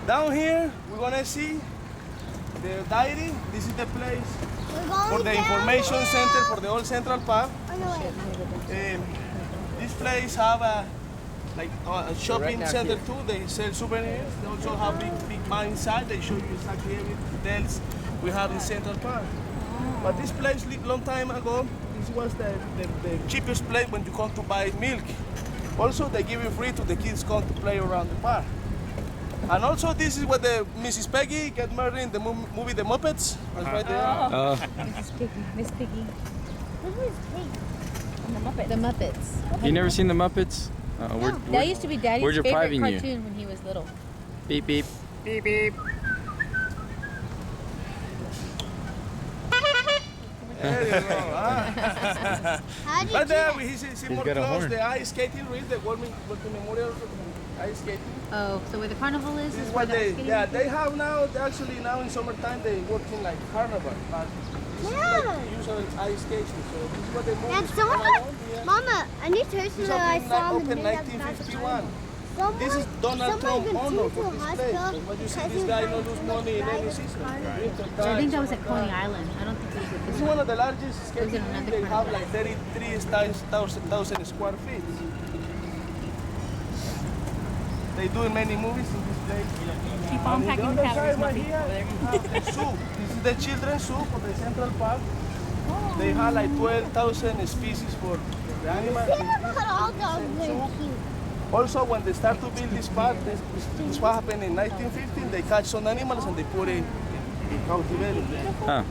Down here, we're gonna see the diary. This is the place for the information center for the old Central Park. This place have a shopping center too. They sell souvenirs. They also have big bar inside. They show you exactly everything else we have in Central Park. But this place, long time ago, this was the cheapest place when you come to buy milk. Also, they give you free to the kids come to play around the park. And also, this is where the Mrs. Peggy get married in the movie The Muppets. That's right there. Mrs. Piggy. Miss Piggy. Who is Pig? The Muppets. You never seen the Muppets? That used to be Daddy's where's your favorite private cartoon you? when he was little. Beep beep. Beep beep. There you go. How did Right you there, do we see He's more got a close. horn. The ice skating ring, the World Memorial Ice Skating. Oh, so where the carnival is? This Is is where what the they, skating yeah, is? they have now. Actually, now in summertime they working like carnival, but this is like usually ice skating. So this is what they move. That's so much. Mama, I need to tell you This something I opened saw in the opened news. 1951. This is Donald Trump owner for this place. So what you see, this guy no lose money in any season. So I think that was at Coney Island. I don't think it was at This this is one of the largest was skating in another rinks. They have carnival. like 33,000 square feet. They do many movies in this place. Keep on And packing in the other calories, side right Muppy. here, you have the zoo. This is the children's zoo for the Central Park. They have like 12,000 species for the animals. All dogs are cute. Also, when they start to build this park, this what happened in 1915. They catch some animals and they put it in captivity. Huh.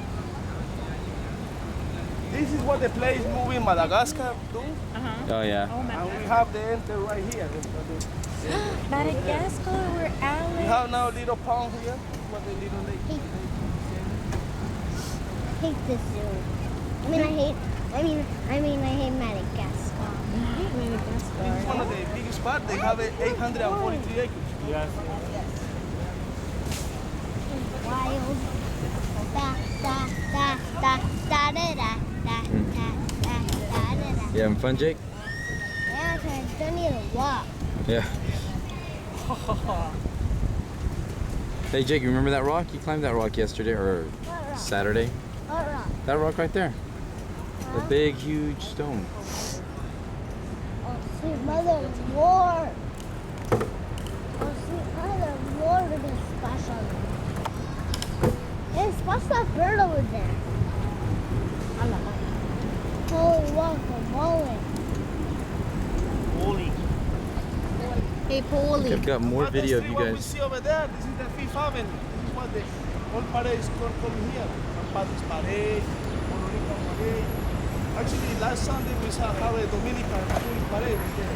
This is what the place moving Madagascar do. Oh yeah. And we have the enter right here. Madagascar, where We Alice. have now a little pond here. This is what the little lake. Hate this zoo. I hate Madagascar. This is one of the biggest parks. They have 843 acres. Wild. Da da da da da da da da da da da da. You having fun, Jake? Yeah, 'cause I don't need to walk. Yeah. Hey Jake, you remember that rock? You climbed that rock yesterday or What rock? Saturday? What rock? That rock right there. The big, huge stone. Oh, sweet mother of war. Oh, sweet mother of war, we're gonna splash on them. Hey, splash that bird over there. Holy guacamole. Holy. Hey, Polly. I've got more But video the of you street what we guys. see over there, this is the Fifth Avenue. This is what the old parade is called here. San Patrick's Parade, Puerto Rican Parade. Actually, last Sunday we saw how a Dominican parade right there.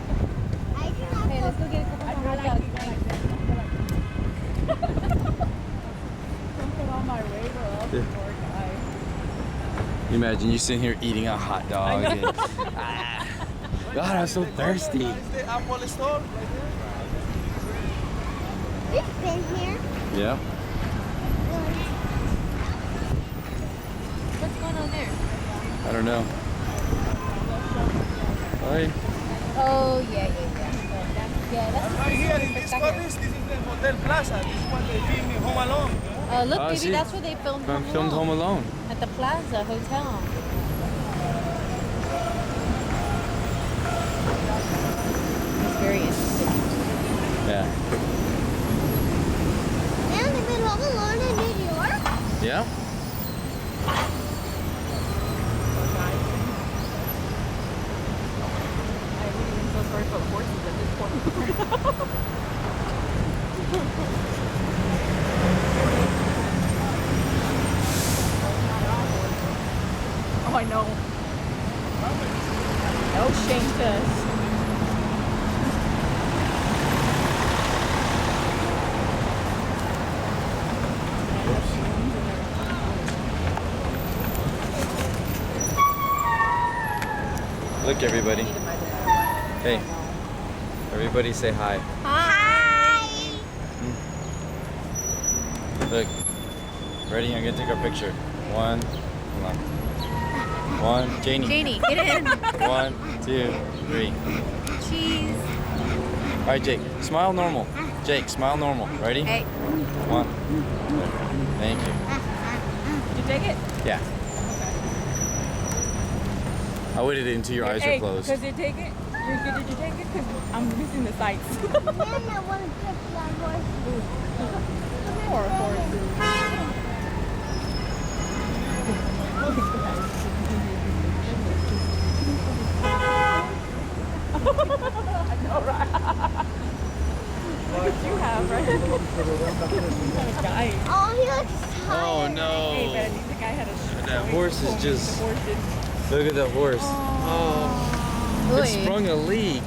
Hey, let's go get a couple more hot dogs. You imagine you sitting here eating a hot dog. And, God, I'm so thirsty. This is the Apple store right there. We've been here. Yeah. What's going on there? I don't know. Hi. Oh, yeah. Yeah, that's Right here in this cottage, this is the Hotel Plaza. This is what they film in Home Alone. look, Oh, baby, see? that's where they filmed Filmed Home Alone. At the Plaza Hotel. It's very interesting. Yeah. And they've been home alone in New York. Yeah? I really am so sorry for the horses at this point. Oh, I know. No shame to us. Look, everybody. Hey. Everybody say hi. Hi. Look. Ready? I'm gonna take our picture. One. Hold on. One. Janie. Janie, get in. 1, 2, 3. Cheese. All right, Jake. Smile normal. Jake, smile normal. Ready? Hey. 1. Thank you. Did you take it? Yeah. I waited until your eyes were Hey, closed. Did you take it? Did you take it? Because I'm missing the sights. Then I want to pick that horse. Poor horse. I know, right? Look what you have, right? Guy. Oh, he looks tired. Oh no. Hey, but I think the guy had a That horse is just. The horse didn't. Look at the horse. Oh. It Oy. sprung a leak.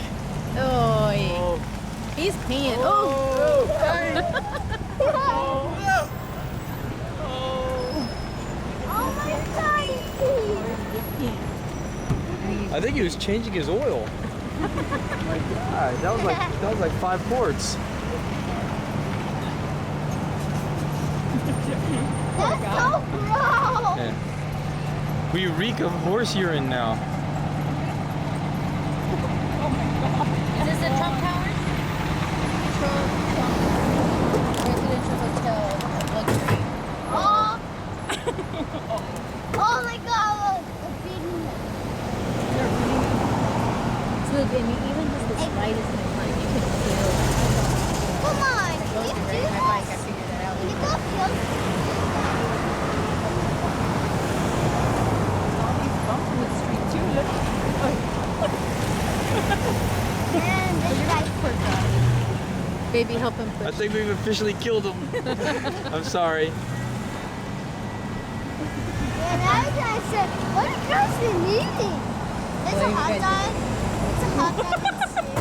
Oy. Oh. He's peeing. Oh my God, he's peeing. I think he was changing his oil. Oh my God, that was like 5 quarts. That's so gross. Yeah. We reek of horse urine now. Is this a Trump Tower? Trump Residential Hotel Luxury. Oh. Oh my God, look. It's beating me. So, and even just the slightest incline, you can feel. Come on. Going You to do ride my bike, I this. figured that out. You go feel. Bumps in the street too. Look. And this guy's for Baby, help him I push. think we've officially killed him. I'm sorry. And that guy said, what are girls been eating? It's a What are you hot guys dog. It's a hot dog.